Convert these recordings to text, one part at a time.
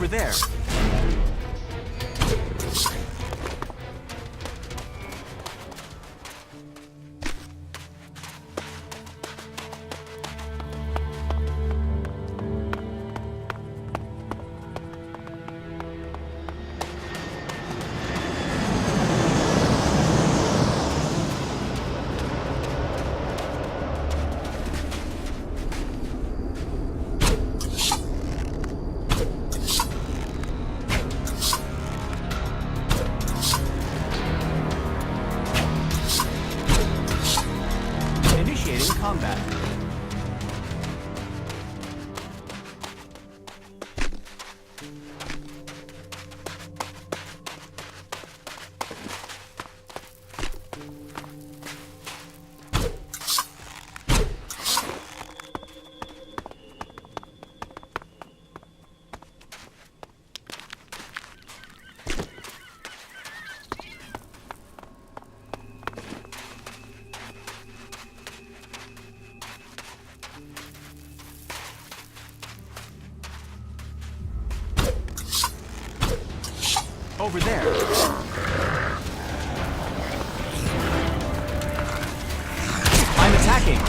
there. Combat. Over there. I'm attacking.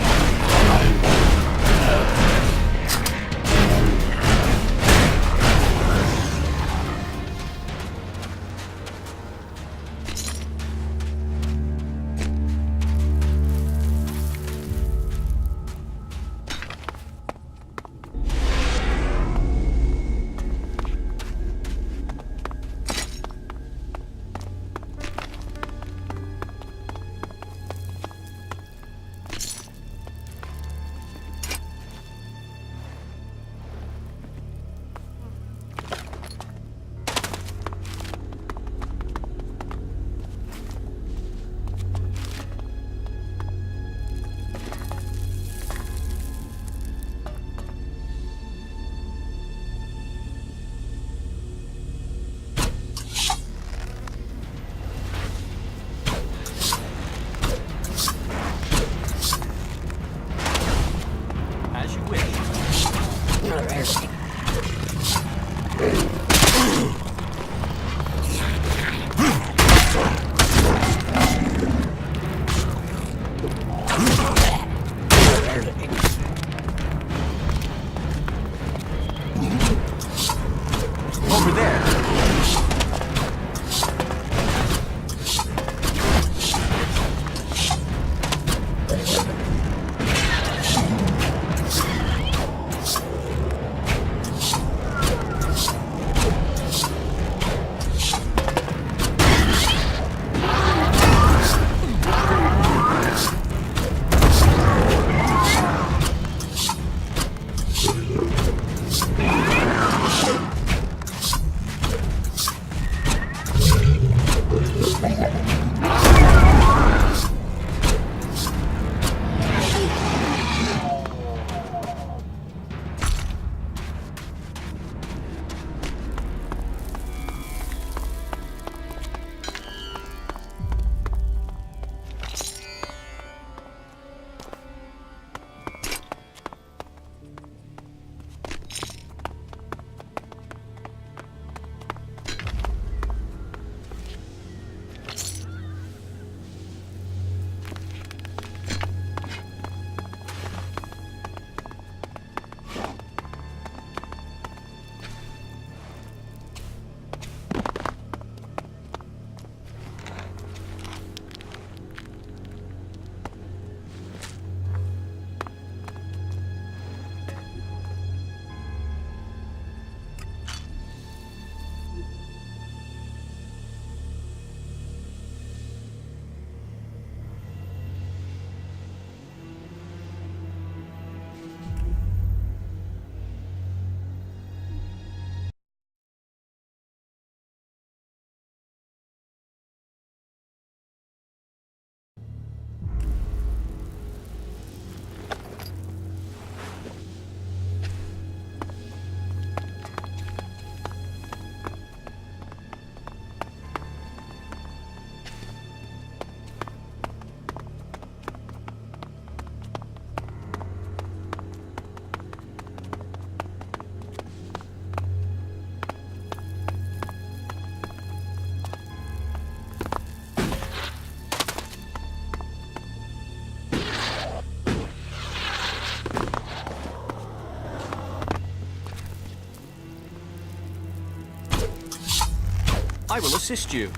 I will assist you.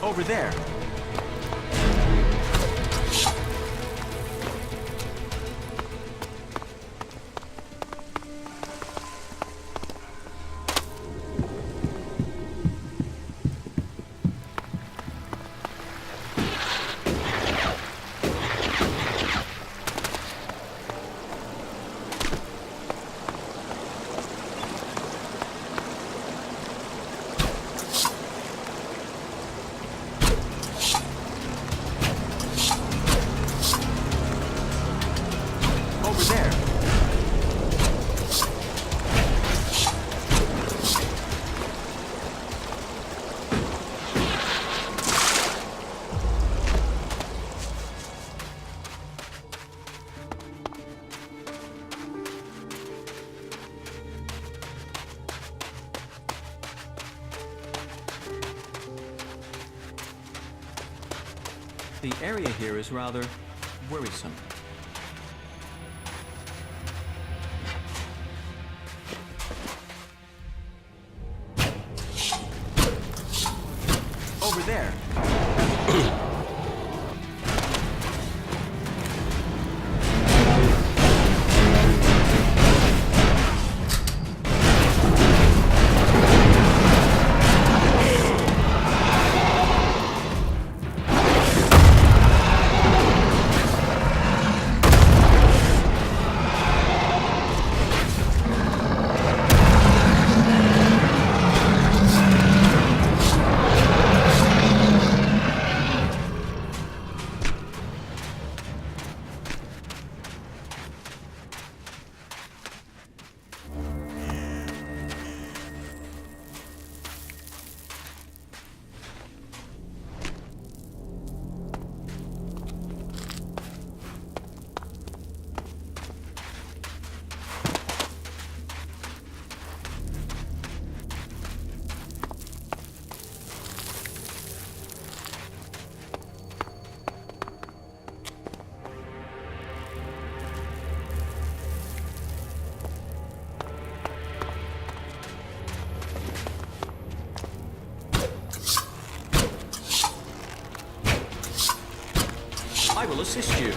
Over there. The area here is rather worrisome. Over there. I will assist you.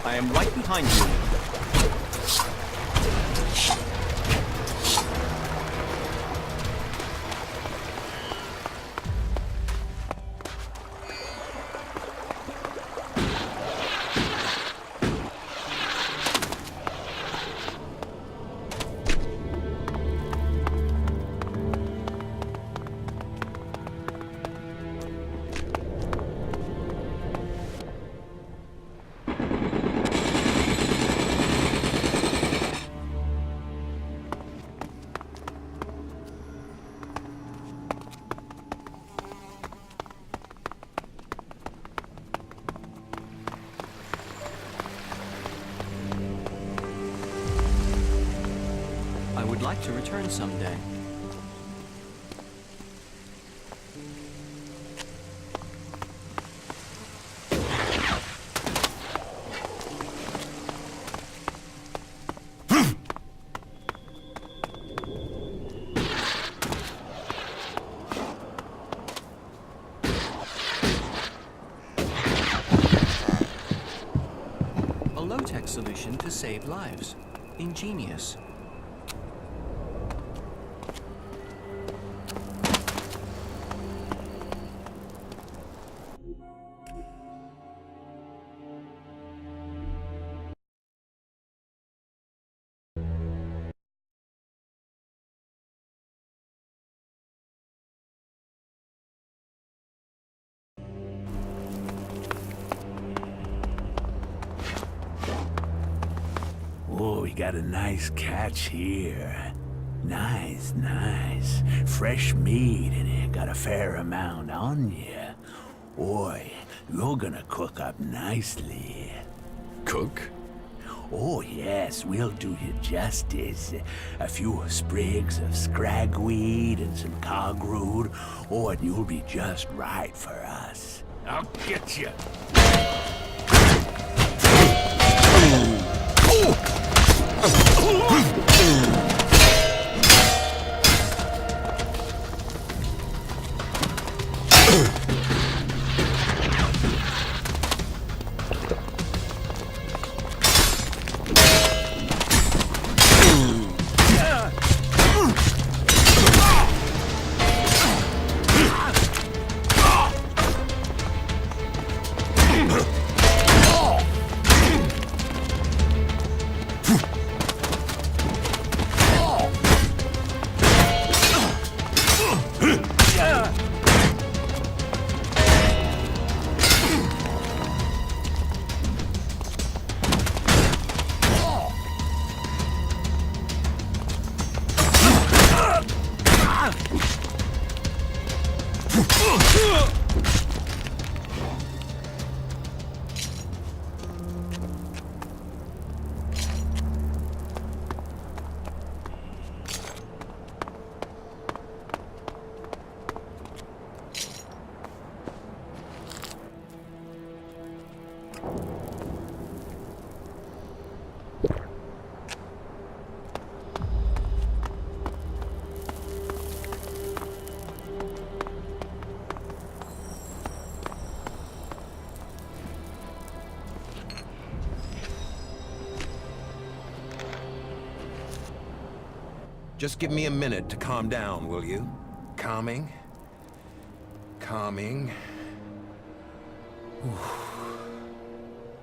I am right behind you. would like to return someday. Low-tech solution to save lives. Ingenious. Oh, we got a nice catch here. Nice, nice. Fresh meat, and it got a fair amount on you. Boy, you're gonna cook up nicely. Cook? Oh, yes, we'll do you justice. A few sprigs of scragweed and some cogroot. Oh, and you'll be just right for us. I'll get you. Just give me a minute to calm down, will you? Calming. Calming.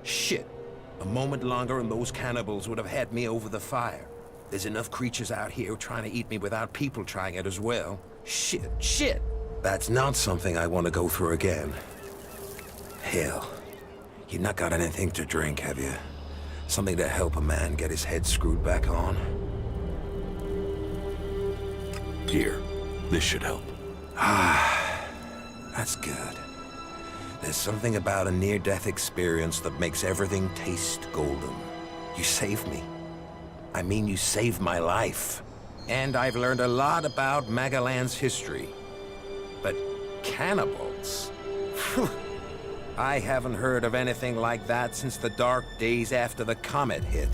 Shit. A moment longer and those cannibals would have had me over the fire. There's enough creatures out here trying to eat me without people trying it as well. Shit. That's not something I want to go through again. Hell. You've not got anything to drink, have you? Something to help a man get his head screwed back on? Here. This should help. That's good. There's something about a near-death experience that makes everything taste golden. You saved me. I mean, you saved my life. And I've learned a lot about Magalan's history. But cannibals? Phew. I haven't heard of anything like that since the dark days after the comet hit.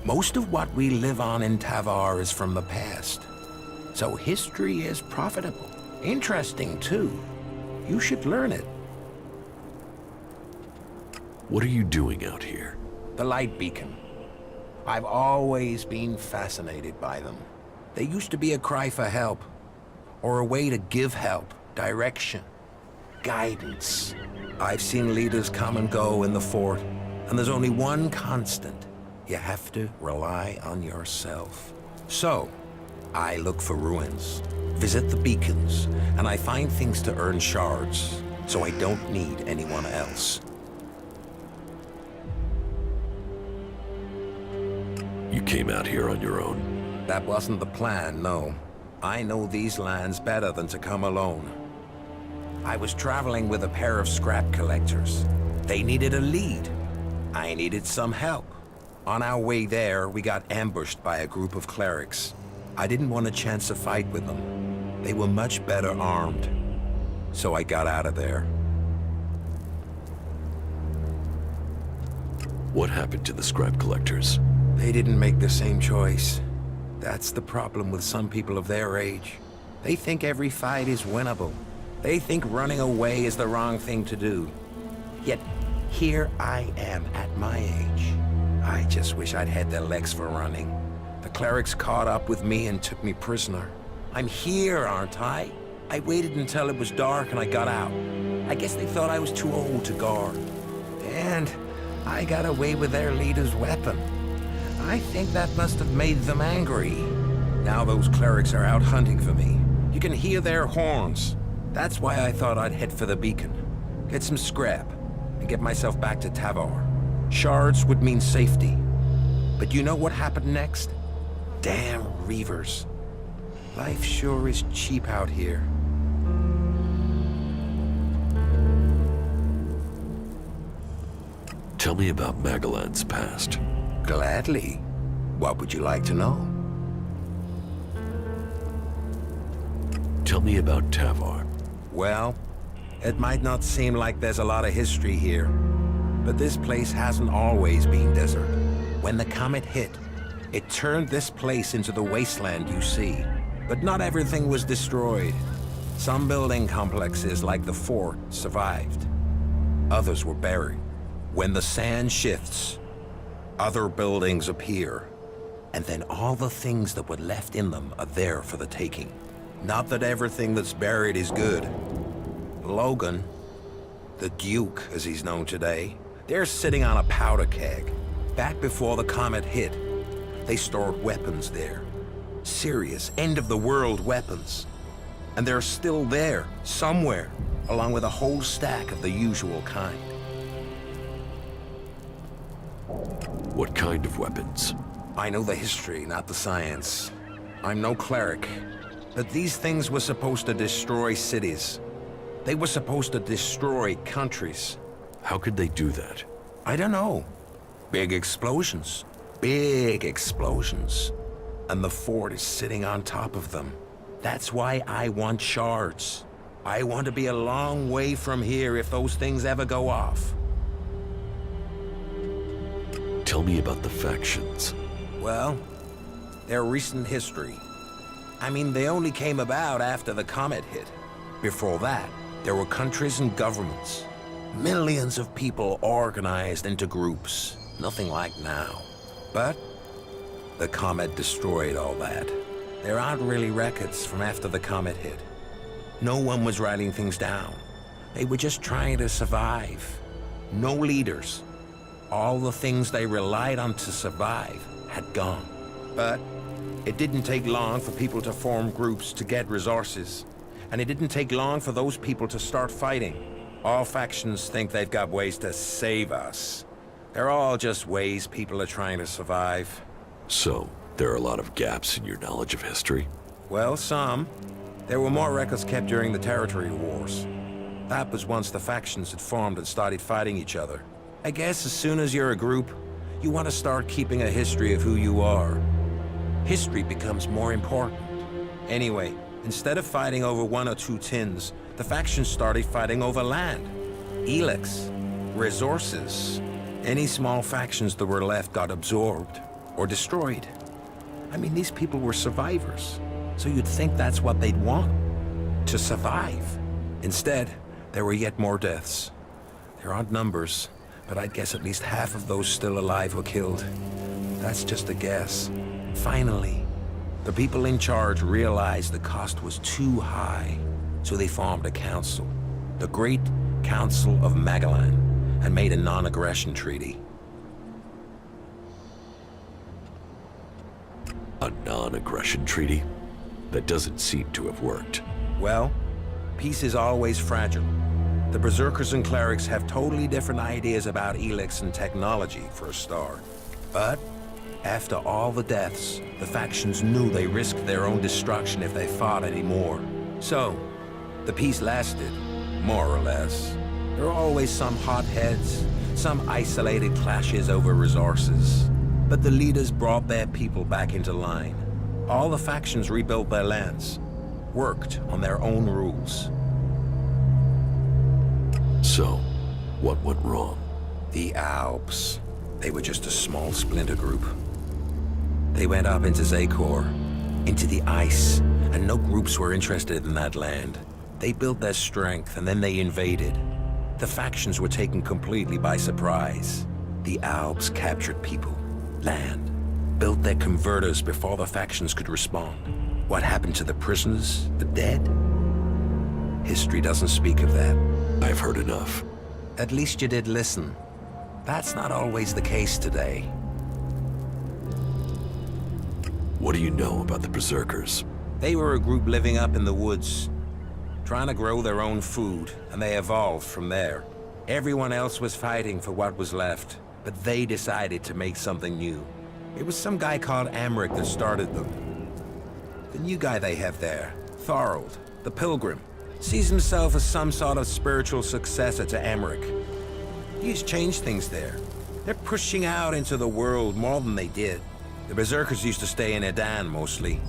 Most of what we live on in Tavar is from the past. So history is profitable. Interesting, too. You should learn it. What are you doing out here? The light beacon. I've always been fascinated by them. They used to be a cry for help, or a way to give help, direction, guidance. I've seen leaders come and go in the fort, and there's only one constant. You have to rely on yourself. So, I look for ruins, visit the beacons, and I find things to earn shards, so I don't need anyone else. You came out here on your own? That wasn't the plan, no. I know these lands better than to come alone. I was traveling with a pair of scrap collectors. They needed a lead. I needed some help. On our way there, we got ambushed by a group of clerics. I didn't want a chance to fight with them. They were much better armed. So I got out of there. What happened to the scrap collectors? They didn't make the same choice. That's the problem with some people of their age. They think every fight is winnable. They think running away is the wrong thing to do. Yet, here I am at my age. I just wish I'd had their legs for running. The clerics caught up with me and took me prisoner. I'm here, aren't I? I waited until it was dark and I got out. I guess they thought I was too old to guard. And I got away with their leader's weapon. I think that must have made them angry. Now those clerics are out hunting for me. You can hear their horns. That's why I thought I'd head for the beacon. Get some scrap, and get myself back to Tavar. Shards would mean safety. But you know what happened next? Damn Reavers. Life sure is cheap out here. Tell me about Magalan's past. Gladly. What would you like to know? Tell me about Tavar. Well, it might not seem like there's a lot of history here, but this place hasn't always been desert. When the comet hit, it turned this place into the wasteland you see. But not everything was destroyed. Some building complexes, like the fort, survived. Others were buried. When the sand shifts, other buildings appear. And then all the things that were left in them are there for the taking. Not that everything that's buried is good. Logan, the Duke as he's known today, they're sitting on a powder keg. Back before the comet hit, they stored weapons there. Serious, end-of-the-world weapons. And they're still there, somewhere, along with a whole stack of the usual kind. What kind of weapons? I know the history, not the science. I'm no cleric. But these things were supposed to destroy cities. They were supposed to destroy countries. How could they do that? I don't know. Big explosions. Big explosions. And the fort is sitting on top of them. That's why I want shards. I want to be a long way from here if those things ever go off. Tell me about the factions. Well, they're recent history. I mean, they only came about after the comet hit. Before that, there were countries and governments. Millions of people organized into groups. Nothing like now. But the comet destroyed all that. There aren't really records from after the comet hit. No one was writing things down. They were just trying to survive. No leaders. All the things they relied on to survive had gone. But it didn't take long for people to form groups to get resources. And it didn't take long for those people to start fighting. All factions think they've got ways to save us. They're all just ways people are trying to survive. So, there are a lot of gaps in your knowledge of history? Well, some. There were more records kept during the territory wars. That was once the factions had formed and started fighting each other. I guess as soon as you're a group, you want to start keeping a history of who you are. History becomes more important. Anyway, instead of fighting over 1 or 2 tins, the factions started fighting over land. Elex, resources. Any small factions that were left got absorbed or destroyed. I mean, these people were survivors, so you'd think that's what they'd want, to survive. Instead, there were yet more deaths. There aren't numbers, but I'd guess at least half of those still alive were killed. That's just a guess. Finally, the people in charge realized the cost was too high, so they formed a council, the Great Council of Magalan, and made a non-aggression treaty. A non-aggression treaty? That doesn't seem to have worked. Well, peace is always fragile. The Berserkers and Clerics have totally different ideas about Elex and technology, for a start. But after all the deaths, the factions knew they risked their own destruction if they fought anymore. So, the peace lasted, more or less. There are always some hotheads, some isolated clashes over resources. But the leaders brought their people back into line. All the factions rebuilt their lands, worked on their own rules. So, what went wrong? The Alps. They were just a small splinter group. They went up into Zakor, into the ice, and no groups were interested in that land. They built their strength, and then they invaded. The factions were taken completely by surprise. The Alps captured people, land, built their converters before the factions could respond. What happened to the prisoners, the dead? History doesn't speak of that. I've heard enough. At least you did listen. That's not always the case today. What do you know about the Berserkers? They were a group living up in the woods, trying to grow their own food, and they evolved from there. Everyone else was fighting for what was left, but they decided to make something new. It was some guy called Amric that started them. The new guy they have there, Thorold, the Pilgrim, sees himself as some sort of spiritual successor to Amric. He's changed things there. They're pushing out into the world more than they did. The Berserkers used to stay in Edan mostly.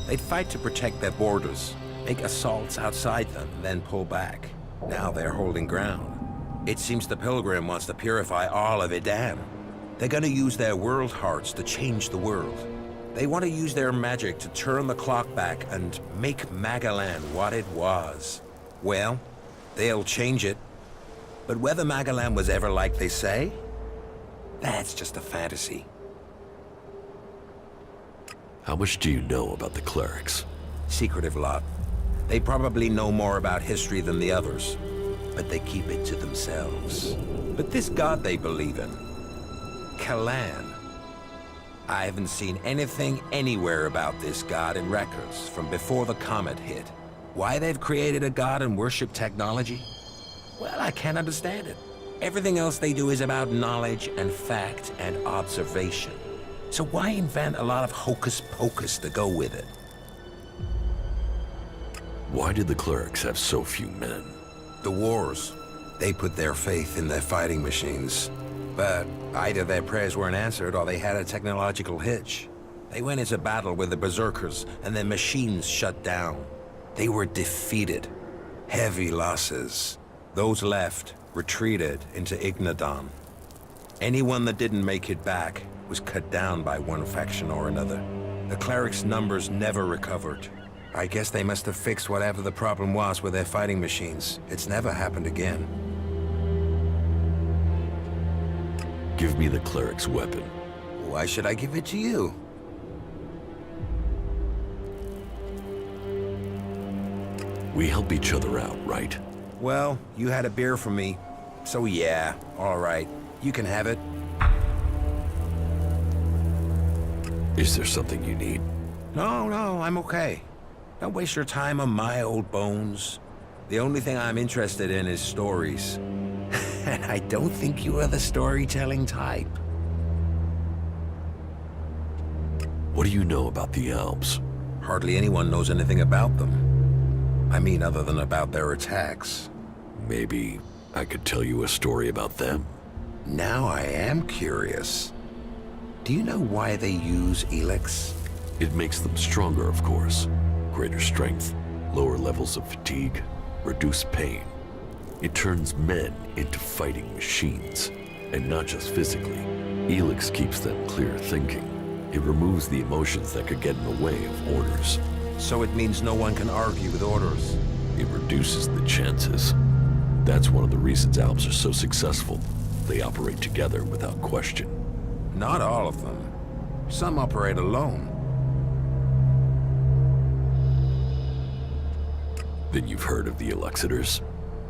They'd fight to protect their borders, make assaults outside them, and then pull back. Now they're holding ground. It seems the Pilgrim wants to purify all of Edan. They're gonna use their world hearts to change the world. They want to use their magic to turn the clock back and make Magalan what it was. Well, they'll change it. But whether Magalan was ever like they say, that's just a fantasy. How much do you know about the clerics? Secretive lot. They probably know more about history than the others, but they keep it to themselves. But this god they believe in, Kalan, I haven't seen anything anywhere about this god in records from before the comet hit. Why they've created a god and worship technology? Well, I can't understand it. Everything else they do is about knowledge and fact and observation. So why invent a lot of hocus pocus to go with it? Why did the clerics have so few men? The wars. They put their faith in their fighting machines. But either their prayers weren't answered or they had a technological hitch. They went into battle with the Berserkers and their machines shut down. They were defeated. Heavy losses. Those left retreated into Ignadon. Anyone that didn't make it back was cut down by one faction or another. The clerics' numbers never recovered. I guess they must have fixed whatever the problem was with their fighting machines. It's never happened again. Give me the cleric's weapon. Why should I give it to you? We help each other out, right? Well, you had a beer from me, so yeah, all right. You can have it. Is there something you need? No, I'm okay. Don't waste your time on my old bones. The only thing I'm interested in is stories. And I don't think you are the storytelling type. What do you know about the Alps? Hardly anyone knows anything about them. I mean, other than about their attacks. Maybe I could tell you a story about them. Now I am curious. Do you know why they use Elex? It makes them stronger, of course. Greater strength, lower levels of fatigue, reduced pain. It turns men into fighting machines, and not just physically. Elex keeps them clear thinking. It removes the emotions that could get in the way of orders. So it means no one can argue with orders. It reduces the chances. That's one of the reasons Alps are so successful. They operate together without question. Not all of them. Some operate alone. Then you've heard of the Elexitors?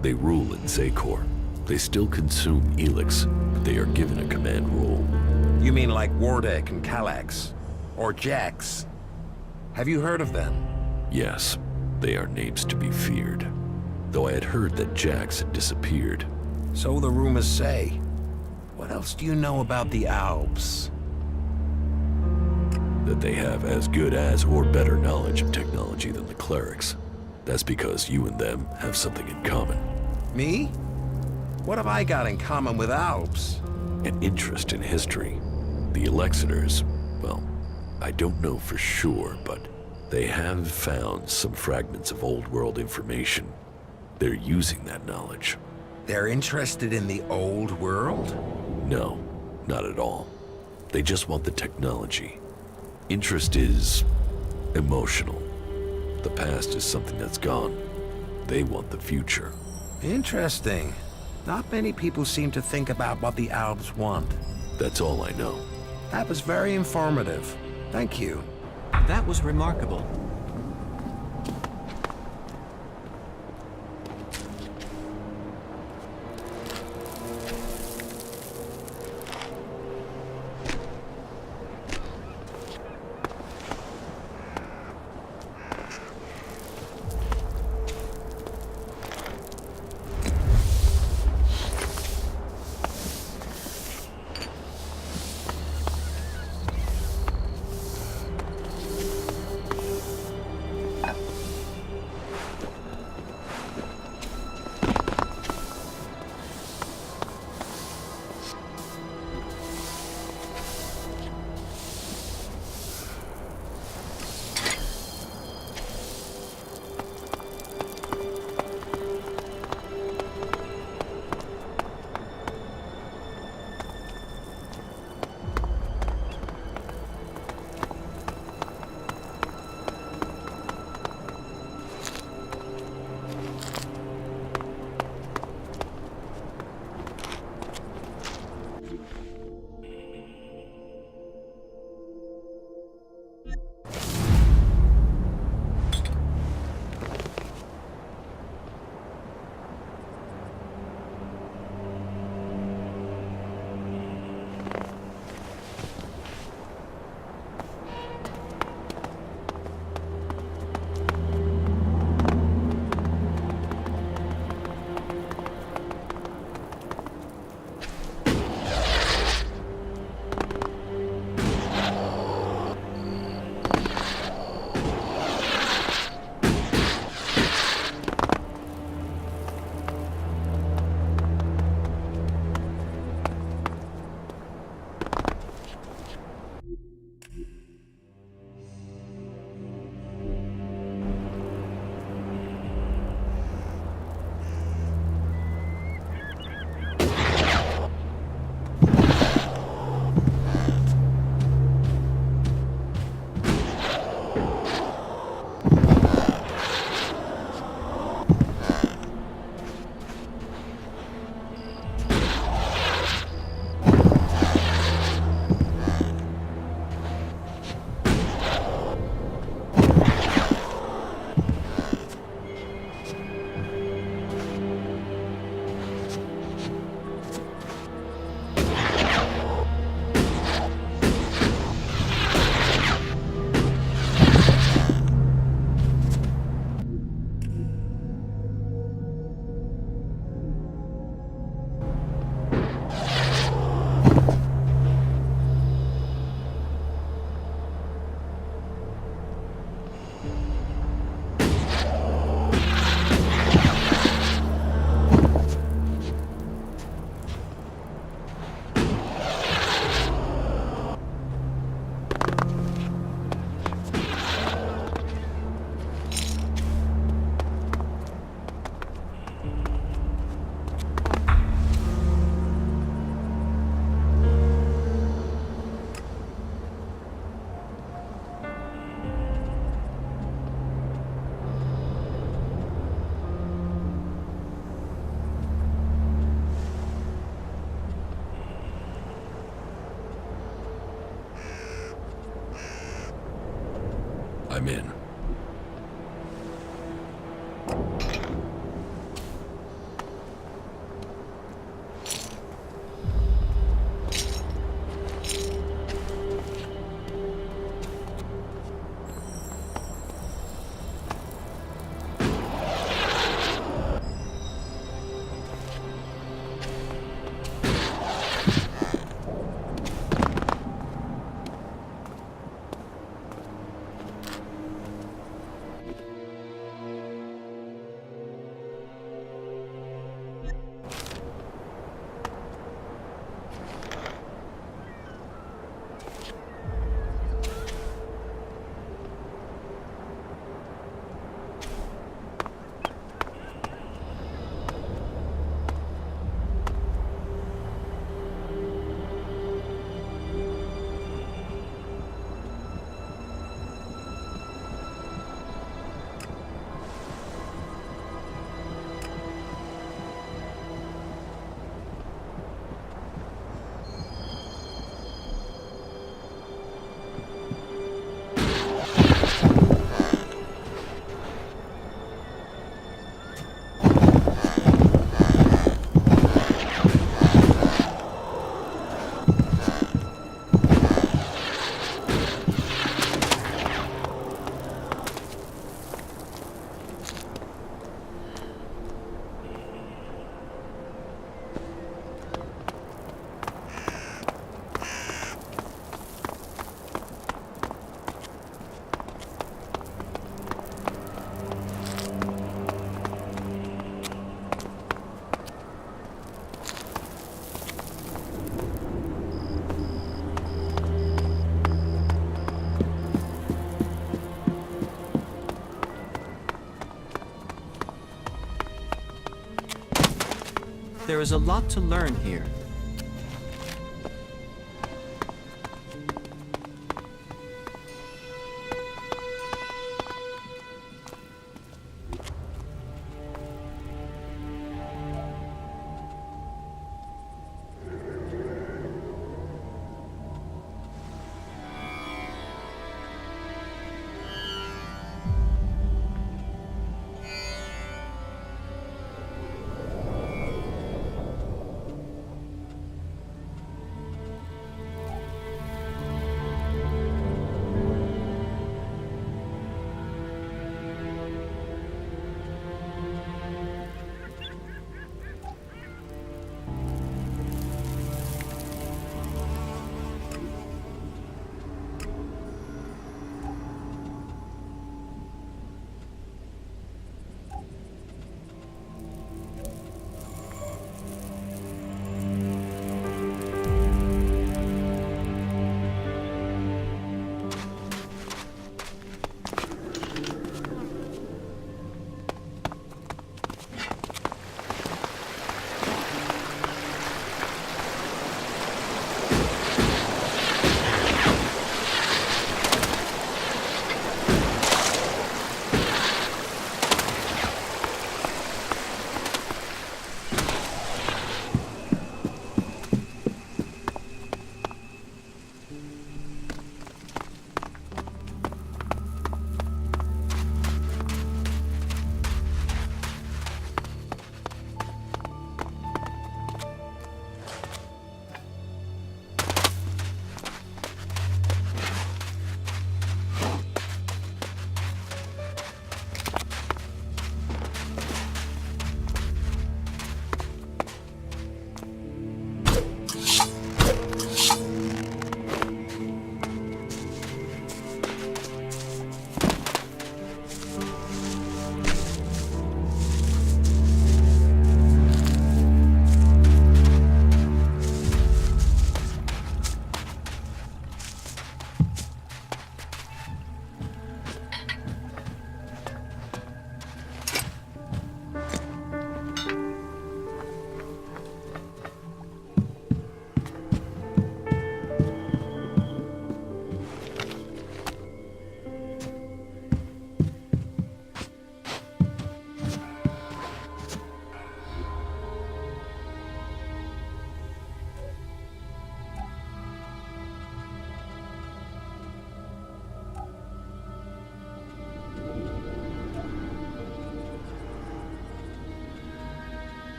They rule in Zakor. They still consume Elex, but they are given a command role. You mean like Wardek and Kallax? Or Jax? Have you heard of them? Yes, they are names to be feared. Though I had heard that Jax had disappeared. So the rumors say. What else do you know about the Alps? That they have as good as or better knowledge of technology than the clerics. That's because you and them have something in common. Me? What have I got in common with Alps? An interest in history. The Elexitors, well, I don't know for sure, but they have found some fragments of old world information. They're using that knowledge. They're interested in the old world? No, not at all. They just want the technology. Interest is emotional. The past is something that's gone. They want the future. Interesting. Not many people seem to think about what the Alps want. That's all I know. That was very informative. Thank you. That was remarkable. I'm in. There is a lot to learn here.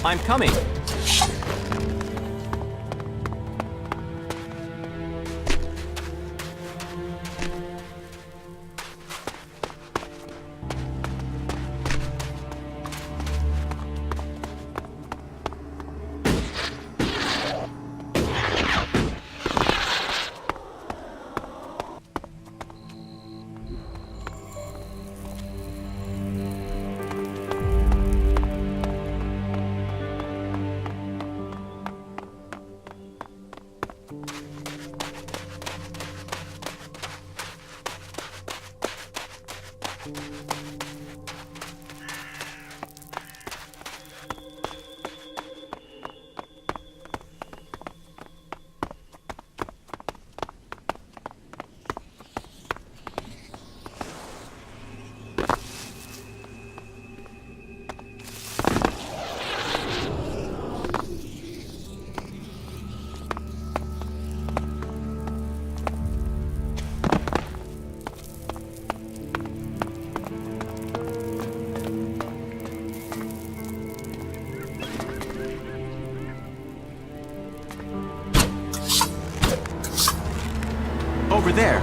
I'm coming. Over there.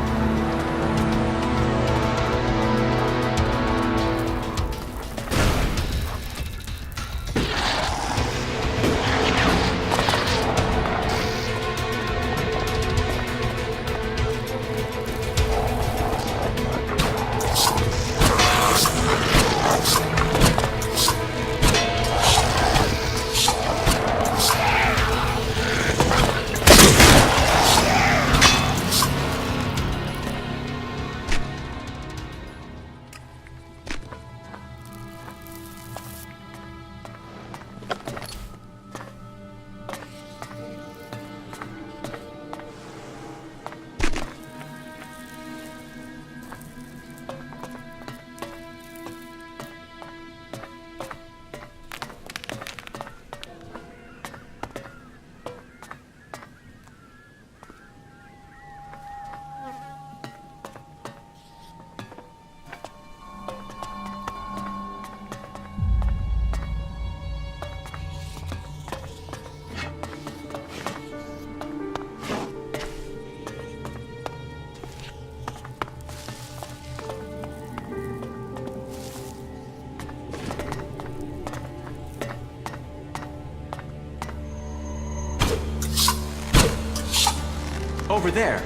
Over there.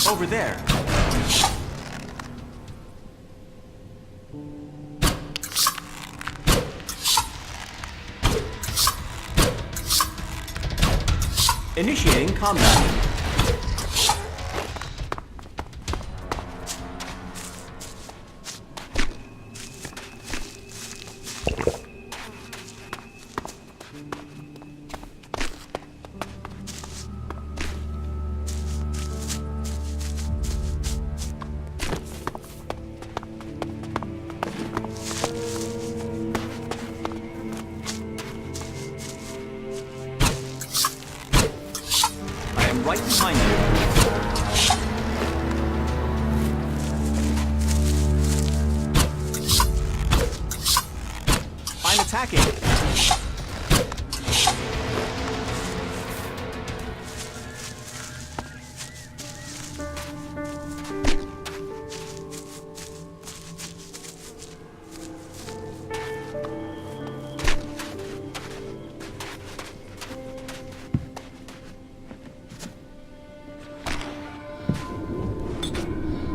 Over there. Initiating combat. attacking.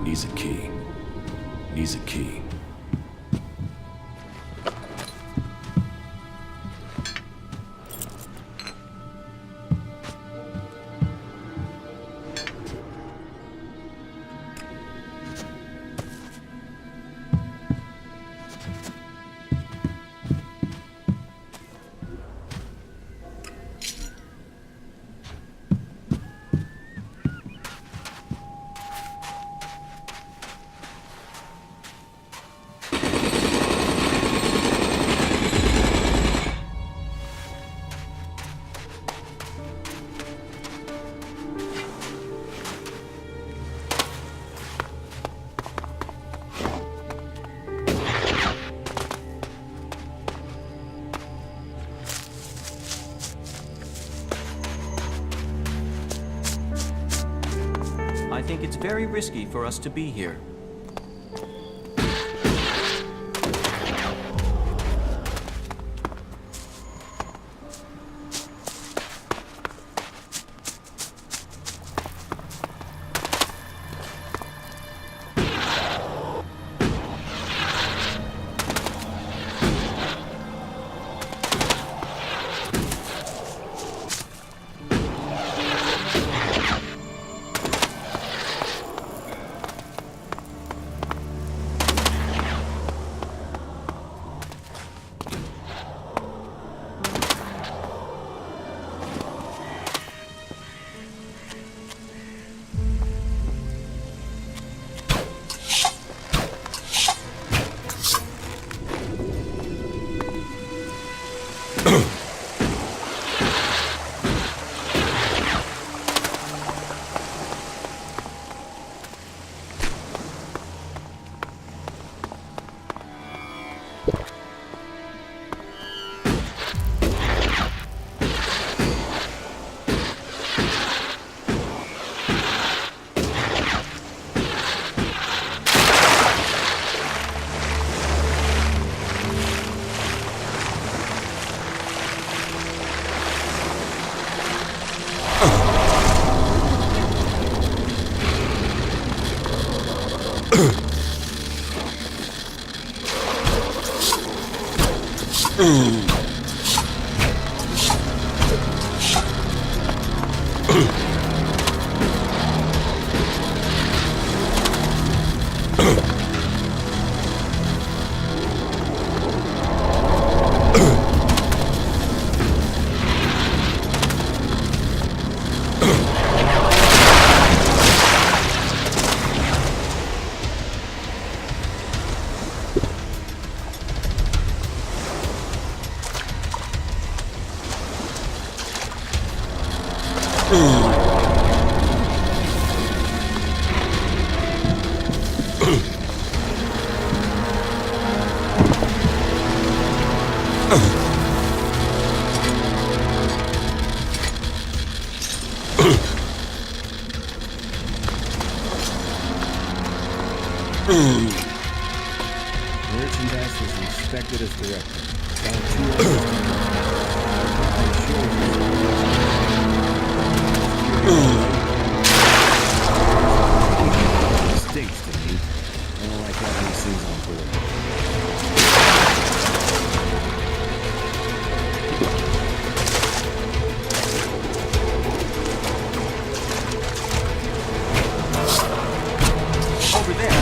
Needs a key. Needs a key. I think it's very risky for us to be here. Merchandise was inspected as directed. Found 2 stinks to me. I don't like having these things on board. Over there.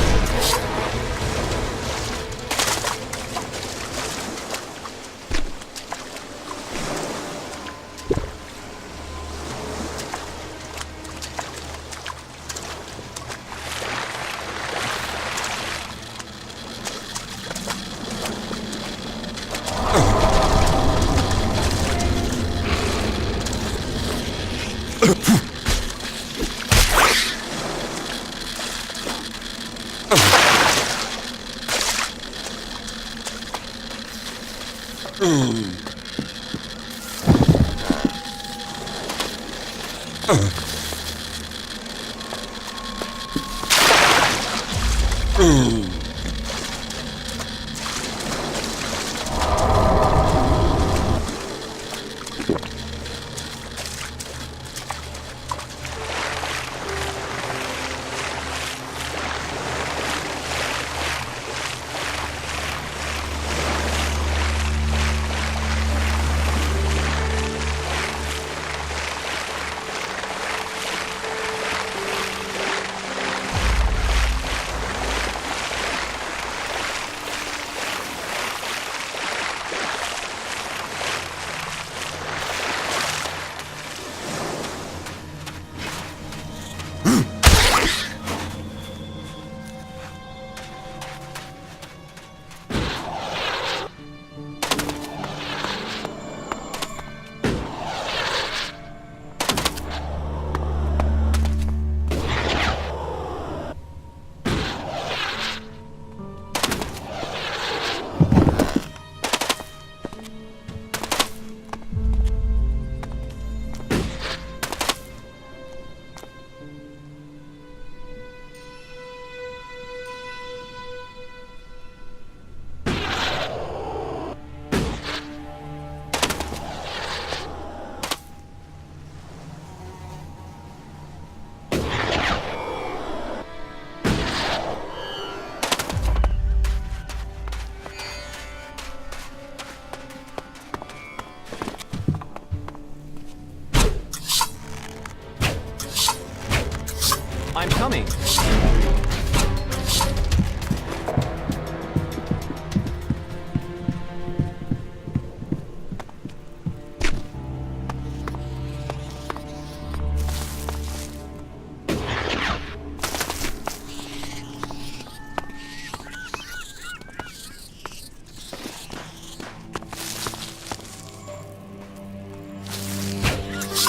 I'm coming.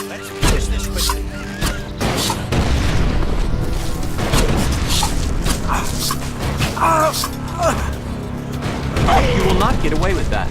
Let's finish this quickly. You will not get away with that.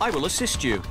I will assist you.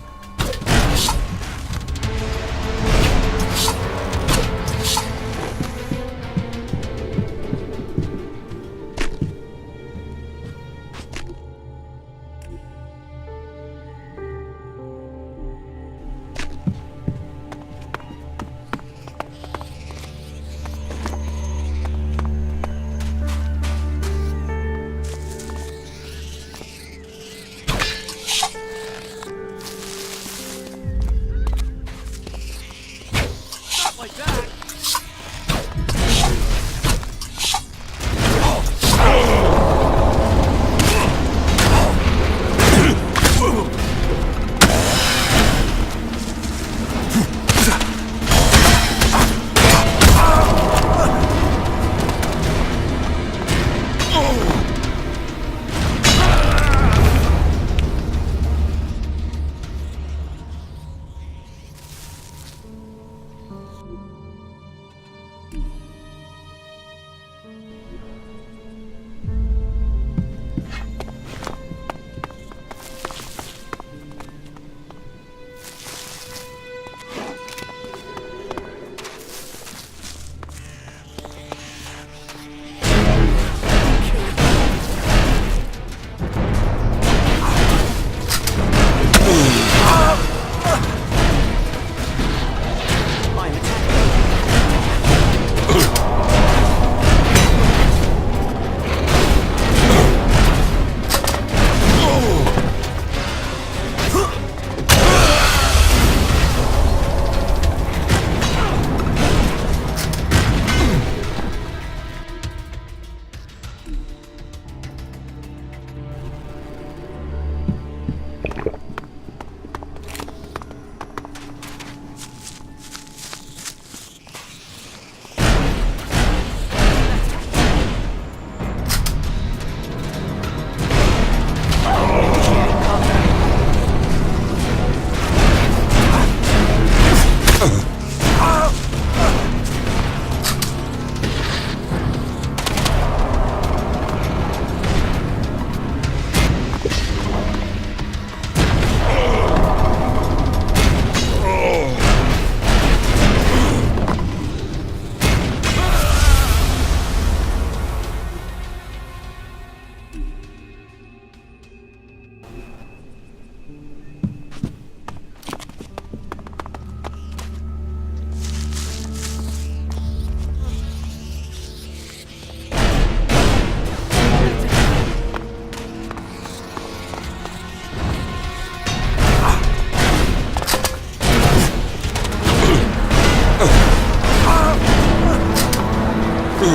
I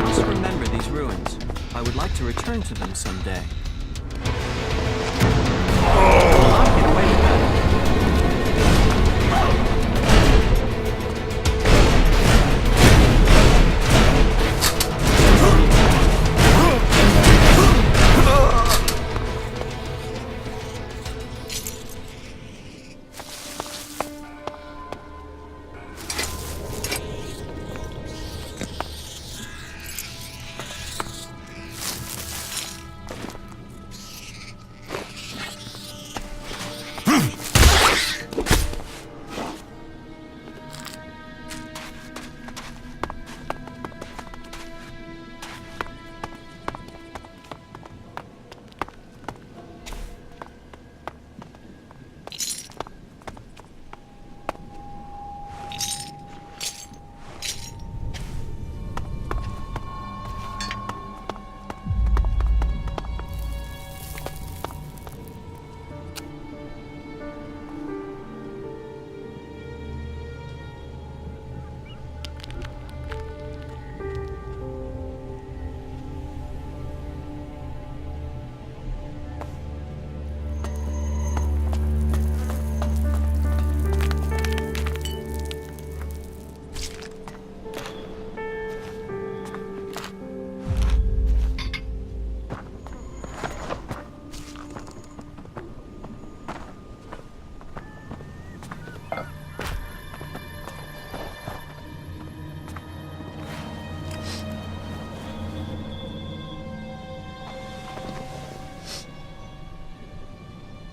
must remember these ruins. I would like to return to them someday. Will I get away with that?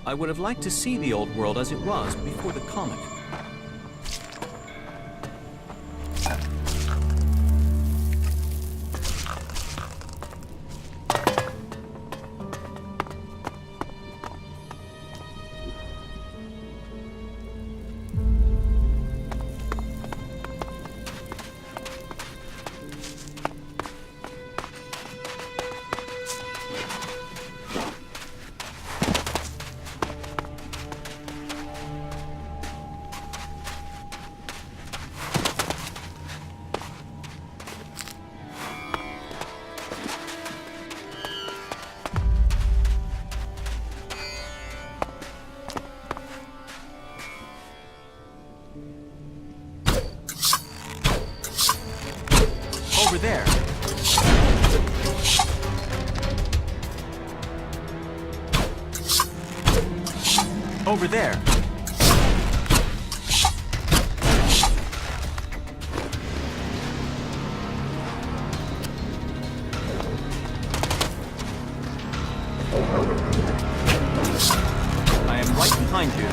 I would have liked to see the old world as it was before the comet. Over there. Over there. I am right behind you.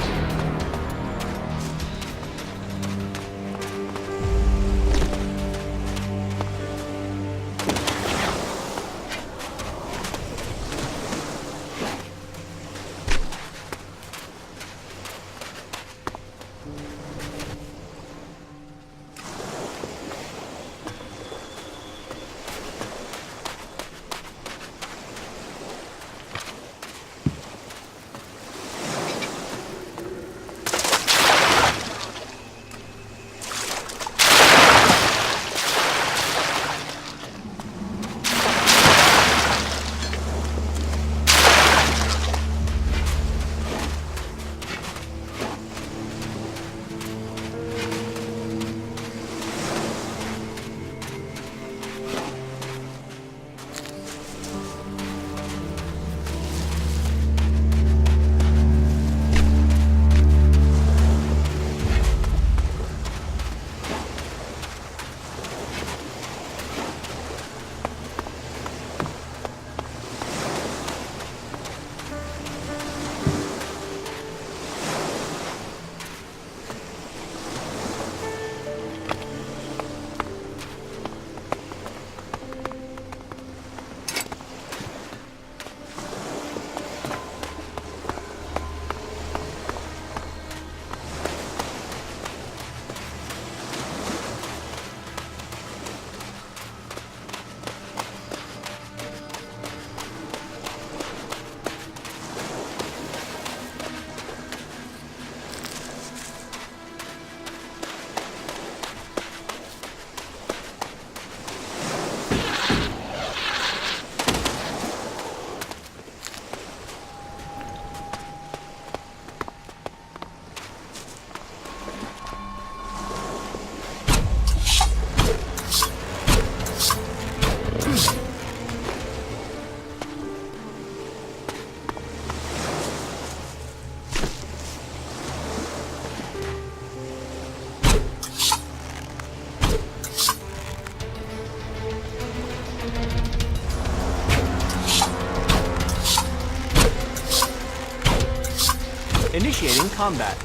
Initiating combat.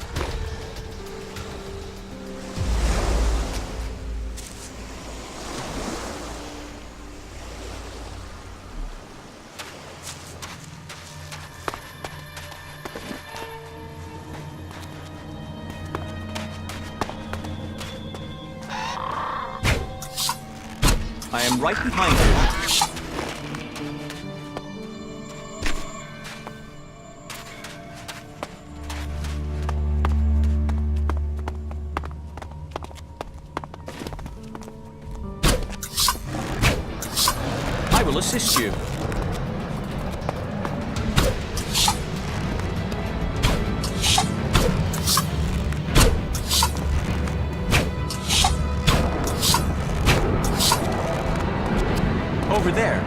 I am right behind you. I will assist you. Over there.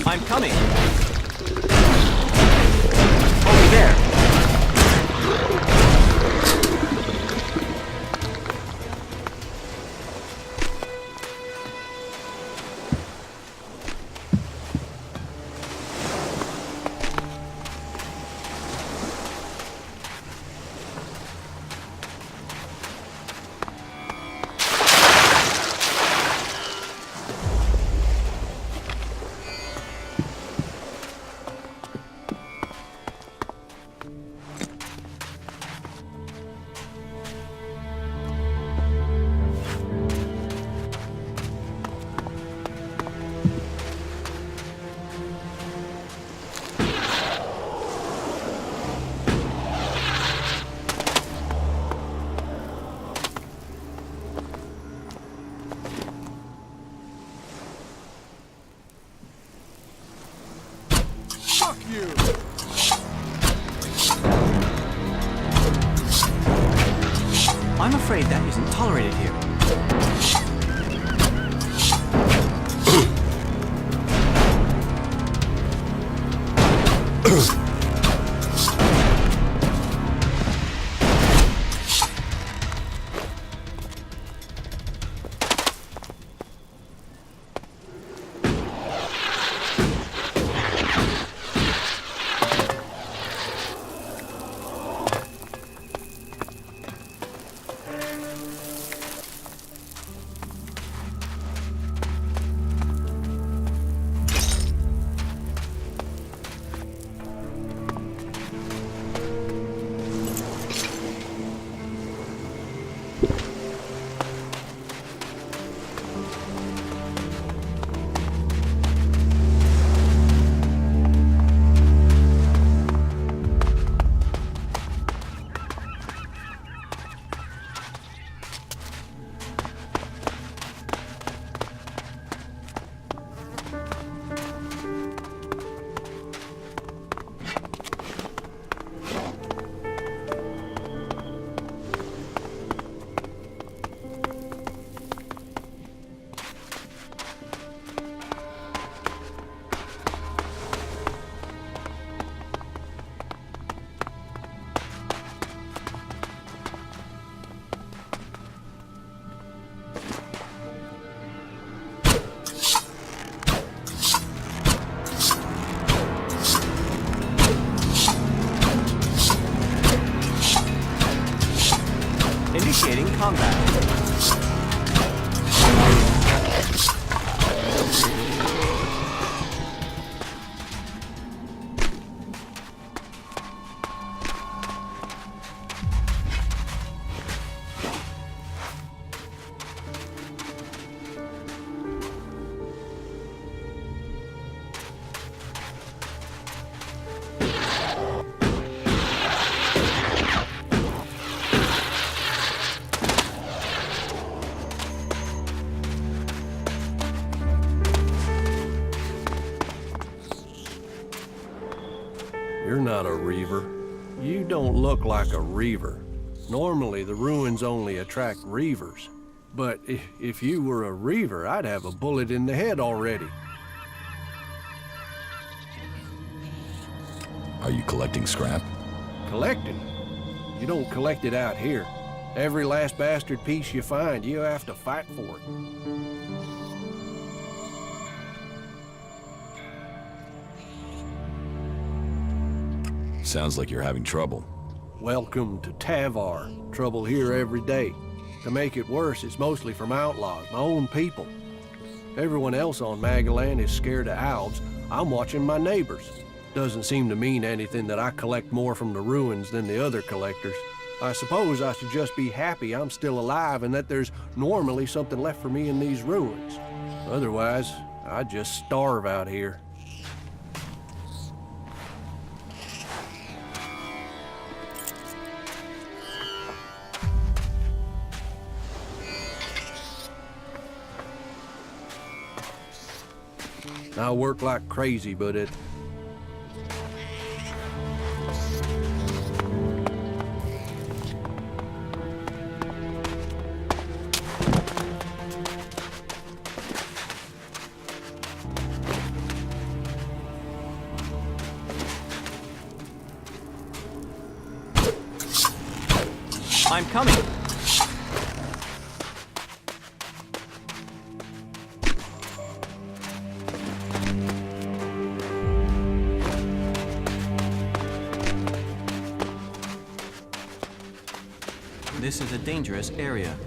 I'm coming. Over there. I'm afraid that isn't tolerated here. Initiating combat. You're not a reaver. You don't look like a reaver. Normally, the ruins only attract reavers. But if you were a reaver, I'd have a bullet in the head already. Are you collecting scrap? Collecting? You don't collect it out here. Every last bastard piece you find, you have to fight for it. Sounds like you're having trouble. Welcome to Tavar. Trouble here every day. To make it worse, it's mostly from outlaws, my own people. Everyone else on Magalan is scared of owls. I'm watching my neighbors. Doesn't seem to mean anything that I collect more from the ruins than the other collectors. I suppose I should just be happy I'm still alive and that there's normally something left for me in these ruins. Otherwise, I'd just starve out here. I work like crazy, but it... I'm coming. This is a dangerous area.